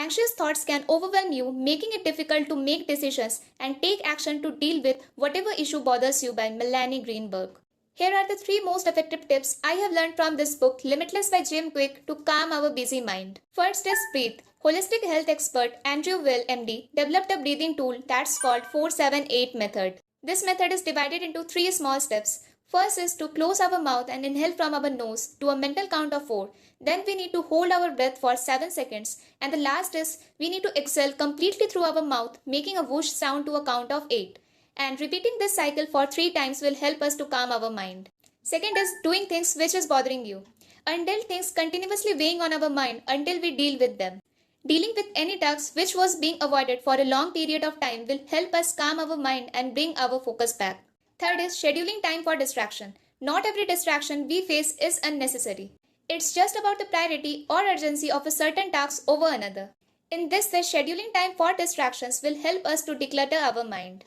Anxious thoughts can overwhelm you, making it difficult to make decisions and take action to deal with whatever issue bothers you by Melanie Greenberg. Here are the 3 most effective tips I have learned from this book, Limitless by Jim Quick, to calm our busy mind. First is breathe. Holistic health expert Andrew Will, MD, developed a breathing tool that's called 478 method. This method is divided into 3 small steps. First is to close our mouth and inhale from our nose to a mental count of 4. Then we need to hold our breath for 7 seconds. And the last is we need to exhale completely through our mouth, making a whoosh sound to a count of 8. And repeating this cycle for 3 times will help us to calm our mind. Second is doing things which is bothering you. Until things continuously weighing on our mind until we deal with them. Dealing with any tasks which was being avoided for a long period of time will help us calm our mind and bring our focus back. Third is scheduling time for distraction. Not every distraction we face is unnecessary. It's just about the priority or urgency of a certain task over another. In this way, scheduling time for distractions will help us to declutter our mind.